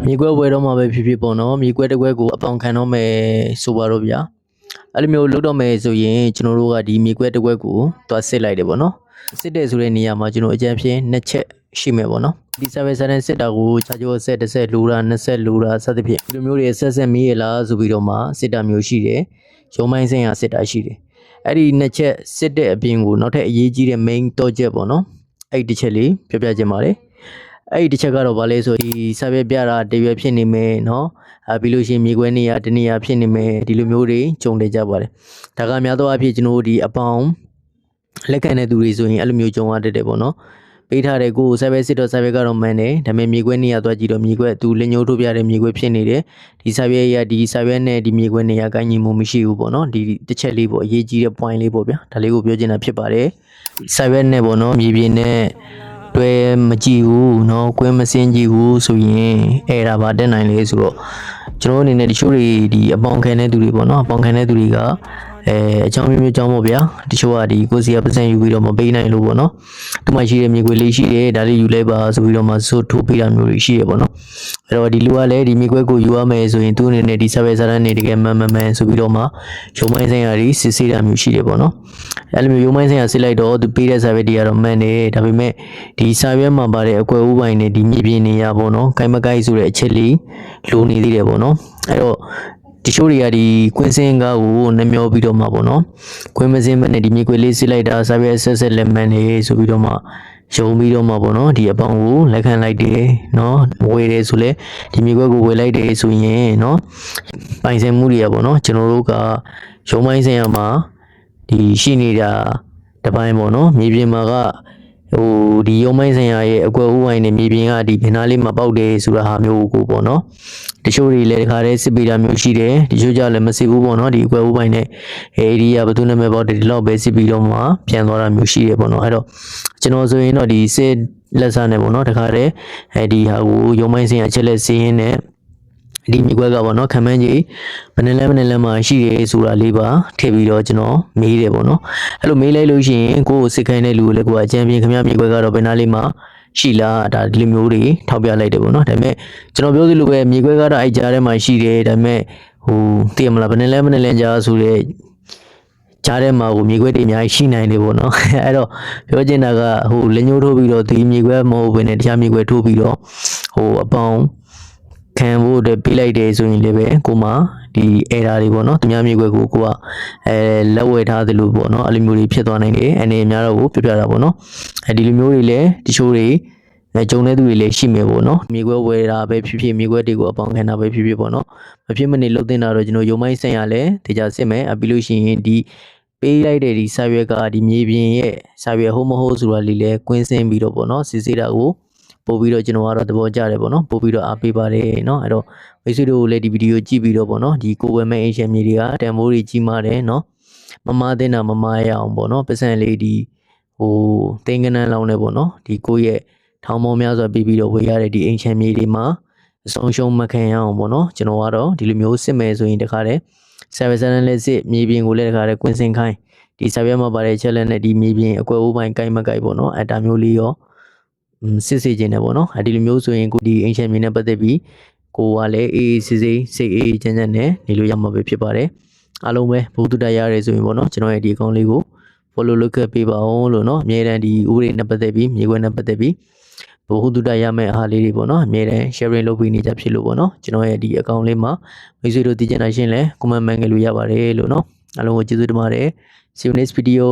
မြေကွက်ဝယ်တော့မှပဲဖြစ်ဖြစ်ပေါ့နော်မြေကွက်တစ်ကွက်ကိုအပေါင်ခံတော့မယ်ဆိုပါတော့ဗျာအဲ့လိုမျိုးလုပ်တော့မယ်ဆိုရင်ကျွန်တော်တို့ကဒီမြေကွက်တစ်ကွက်ကိုသွားစစ်လိုက်တယ်ပေါ့နော်စစ်တဲ့ဆိုတဲ့နေရာမှာကျွန်တော်အကြံဖြင့်2ချက်ရှိမယ်ပေါ့နော်ဒီ service နဲ့စစ်တာကိုခြားကျော်ဆက်တစ်ဆက်လိုတာ20လိုတာစသဖြင့်ဒီလိုမျိုးတွေဆက်မေးရလားဆိုပြီးတော့မှစစ်တာမျိုးရှိတယ်ရုံးမိုင်းဆိုင်ရာစစ်တာရှိတယ်အဲ့ဒီ2ချက်စစ်တဲ့အပြင်ကိုနောက်ထပ်အရေးကြီးတဲ့ main တော့ချက်ပေါ့နော်အဲ့ဒီတစ်ချက်လေးပြောပြခြင်းပါတယ်အဲ့ဒီတစ်ချက်ကတော့ဗာလဲဆိုဒီစာပြပြတာတရွယ်ဖြစ်နေမယ်เนาะပြီးလို့ရှိရင်မြေခွဲနေရတနေရဖြစ်နေမယ်ဒီလိုမျိုးတွေကြုံနေကြပါတယ်ဒါကများသောအားဖြင့်ကျွန်တော်တို့ဒီအပေါင်းလက်ခံတဲ့သူတွေဆိုရင်အဲ့လိုမျိုးကြုံရတတ်တယ်ပေါ့နော်ပေးထားတဲ့ကိုစာပြစစ်တော့စာပြကတော့မှန်တယ်ဒါပေမဲ့မြေခွဲနေရသွားကြည့်တော့မြေခွဲသူလက်ညှိုးထိုးပြတဲ့မြေခွဲဖြစ်နေတယ်ဒီစာပြရဒီစာပြနဲ့ဒီမြေခွဲနေရကိုင်းညီမှုမရှိဘူးပေါ့နော်ဒီတစ်ချက်လေးပေါ့အရေးကြီးတဲ့ point လေးပေါ့ဗျာဒါလေးကိုပြောချင်တာဖြစ်ပါတယ်စာပြနဲ့ပေါ့နော်မြေပြင်နဲ့တွဲမကြည့်ဘူးเนาะကွင်းမစင်းကြည့်ဘူးဆိုရင်အဲ့ဒါပါတက်နိုင်လေဆိုတော့ကျွန်တော်အနေနဲ့တချို့တွေဒီအပေါင်ခံတဲ့သူတွေပေါ့เนาะအပေါင်ခံတဲ့သူတွေကအကြောင်းမျိုးမျိုးကြောင်းပေါ့ဗျာတချို့ကဒီကိုစီကပတ်စံယူပြီးတော့မပေးနိုင်လို့ပေါ့เนาะသူမှရှိတဲ့မြေခွေလေးရှိတယ်ဒါလေးယူလိုက်ပါဆိုပြီးတော့မှစိုးထိုးပေးတာမျိုးတွေရှိရပေါ့เนาะအဲ့တော့ဒီလူကလည်းဒီမြေခွေကိုယူရမယ်ဆိုရင်သူ့အနေနဲ့ဒီ service စာတန်းနေတကယ်မှန်ဆိုပြီးတော့မှရုံမိုင်းဆိုင်ရာကြီးစစ်ဆေးတာမျိုးရှိတယ်ပေါ့เนาะအဲ့လိုမျိုးရုံမိုင်းဆိုင်ရာစစ်လိုက်တော့သူပေးတဲ့ service တွေကတော့မှန်တယ်ဒါပေမဲ့ဒီစာရွက်မှာပါတဲ့အကွယ်ဥပိုင်းနဲ့ဒီမြေပြင်နေရပေါ့နော်ကိုင်မကိုက်ဆိုတဲ့အချက်လေးလိုနေသေးတယ်ပေါ့နော်အဲ့တော့တချို့တွေကဒီကွင်းစင်းကားကိုနှမျောပြီးတော့မှပေါ့နော်ကွင်းမစင်းမနဲ့ဒီမြေကွေလေးစစ်လိုက်တာစာရွက်ဆက်လက်မှန်နေဆိုပြီးတော့မှရုံပြီးတော့မှပေါ့နော်ဒီအပေါင်းကိုလက်ခံလိုက်တယ်နော်ဝယ်တယ်ဆိုလဲဒီမြေကွက်ကိုဝယ်လိုက်တယ်ဆိုရင်နော်ပိုင်ဆိုင်မှုတွေကပေါ့နော်ကျွန်တော်တို့ကရုံမိုင်းဆိုင်ရာမှာဒီရှိနေတာတပိုင်းပေါ့နော်မြေပြင်မှာကဒီရုံမိုင်းဆိုင်ရာရဲ့အကွက်ဥပိုင်းနဲ့မြေပြင်ကဒီဘင်နာလေးမှာပေါက်တယ်ဆိုတာဟာမျိုးကိုပေါ့နော်တချို့တွေလည်းတခါတည်းစစ်ပေးတာမျိုးရှိတယ်တချို့ကြလည်းမစစ်ဘူးပေါ့နော်ဒီအကွက်ဥပိုင်းနဲ့ဒီကဘယ်သူနာမည်ပေါ့ဒီလောက်ပဲစစ်ပြီးတော့မှပြန်သွားတာမျိုးရှိတယ်ပေါ့နော်အဲ့တော့ကျွန်တော်ဆိုရင်တော့ဒီစစ်လက်စားနဲ့ပေါ့နော်တခါတည်းဒီဟာကိုရုံမိုင်းဆိုင်ရာချက်လက်စီးရင်းနဲ့ဒီမြေကွက်ကပေါ့နော်ခံမှန်းကြီးဘယ်နဲ့လဲမှာရှိတယ်ဆိုတာလေးပါထည့်ပြီးတော့ကျွန်တော်မေးတယ်ပေါ့နော်အဲ့လိုမေးလိုက်လို့ရှိရင်ကိုယ်စစ်ခိုင်းတဲ့လူကိုလည်းကိုယ်အကြံပြင်းခင်ဗျားမြေကွက်ကတော့ဘယ်နာလေးမှာရှိလားဒါဒီလိုမျိုးတွေထောက်ပြလိုက်တယ်ပေါ့နော်ဒါပေမဲ့ကျွန်တော်ပြောသလိုပဲမြေကွက်ကတော့အဲ့ကြားထဲမှာရှိတယ်ဒါပေမဲ့သိရမလားဘယ်နဲ့လဲကြားဆိုတဲ့ကြားထဲမှာမြေခွက်တွေအများကြီးရှိနိုင်တယ်ပေါ့နော်အဲ့တော့ပြောချင်တာကလက်ညှိုးထိုးပြီးတော့ဒီမြေခွက်မဟုတ်ဘဲနဲ့တခြားမြေခွက်ထိုးပြီးတော့အပေါင်းခံဖို့အတွက်ပေးလိုက်တယ်ဆိုရင်လည်းပဲကိုမဒီ error တွေပေါ့နော်သူများမြေခွက်ကိုကလက်ဝဲထားသလိုပေါ့နော်အဲ့လိုမျိုးတွေဖြစ်သွားနိုင်တယ်အနေအများတော့ကိုပြပြတာပေါ့နော်ဒီလိုမျိုးတွေလည်းတချို့တွေဂျုံတဲ့သူတွေလည်းရှိမယ်ပေါ့နော်မြေခွက်ဝယ်တာပဲဖြစ်ဖြစ်မြေခွက်တွေကိုအပေါင်းခံတာပဲဖြစ်ဖြစ်ပေါ့နော်မဖြစ်မနေလှုပ်တင်တာတော့ကျွန်တော်ရုံမိုင်းဆိုင်ရလဲတခြားစစ်မယ်ပြီးလို့ရှိရင်ဒီပေးလိုက်တဲ့ဒီစာရွက်ကဒီမြေပြင်ရဲ့စာရွက်ဟုတ်မဟုတ်ဆိုတာလေးလဲကွင်းစင်းပြီးတော့ပေါ့နော်စစ်ဆေးတာကိုပို့ပြီးတော့ကျွန်တော်ကတော့သဘောကျတယ်ပေါ့နော်ပို့ပြီးတော့အားပေးပါတယ်เนาะအဲ့တော့မိတ်ဆွေတို့လည်းဒီဗီဒီယိုကြည့်ပြီးတော့ပေါ့နော်ဒီကိုဝယ်မဲ့အင်ရှင်မြေတွေကတန်ဖိုးတွေကြီးမားတယ်เนาะမမားတင်တာမမားရအောင်ပေါ့နော်ပတ်စံလေးဒီသိန်းကနန်းလောင်းနေပေါ့နော်ဒီကိုရဲ့ထောင်ပေါင်းများစွာပြီးတော့ဝယ်ရတဲ့ဒီအင်ရှင်မြေတွေမှာအဆုံးရှုံးမခံရအောင်ပေါ့နော်ကျွန်တော်ကတော့ဒီလိုမျိုးစစ်မယ်ဆိုရင်တခါတည်း service နဲ့လည်းစစ်မြေပြင်ကိုလည်းတခါတည်းကွင်းစင်ခိုင်းဒီစာရွက်မှာပါတဲ့ challenge နဲ့ဒီမြေပြင်အကွက်ဥပိုင်းကိုင်မကိုက်ပေါ့နော်အဲ့ဒါမျိုးလေးရောစစ်စေခြင်းနဲ့ပေါ့နော်ဒီလိုမျိုးဆိုရင်ကိုဒီအင်ရှင်မြေနဲ့ပတ်သက်ပြီးကိုကလည်းအေးစစ်စိတ်အေးချမ်းနဲ့နေလို့ရမှာပဲဖြစ်ပါတယ်အားလုံးပဲဘုသူတရရဲဆိုရင်ပေါ့နော်ကျွန်တော်ရဲ့ဒီအကောင့်လေးကို follow လုပ်ခဲ့ပေးပါအောင်လို့နော်အမြဲတမ်းဒီဥတွေနဲ့ပတ်သက်ပြီးမြေခွက်နဲ့ပတ်သက်ပြီးဘုသူတရမယ့်အားလေးတွေပေါ့နော်အမြဲတမ်း sharing လုပ်ပေးနေကြဖြစ်လို့ပေါ့နော်ကျွန်တော်ရဲ့ဒီအကောင့်လေးမှာမိတ်ဆွေတို့သိချင်တာရှင်းလဲ comment မှန်ခဲ့လို့ရပါတယ်လို့နော်အားလုံးကိုကျေးဇူးတင်ပါတယ် see you next video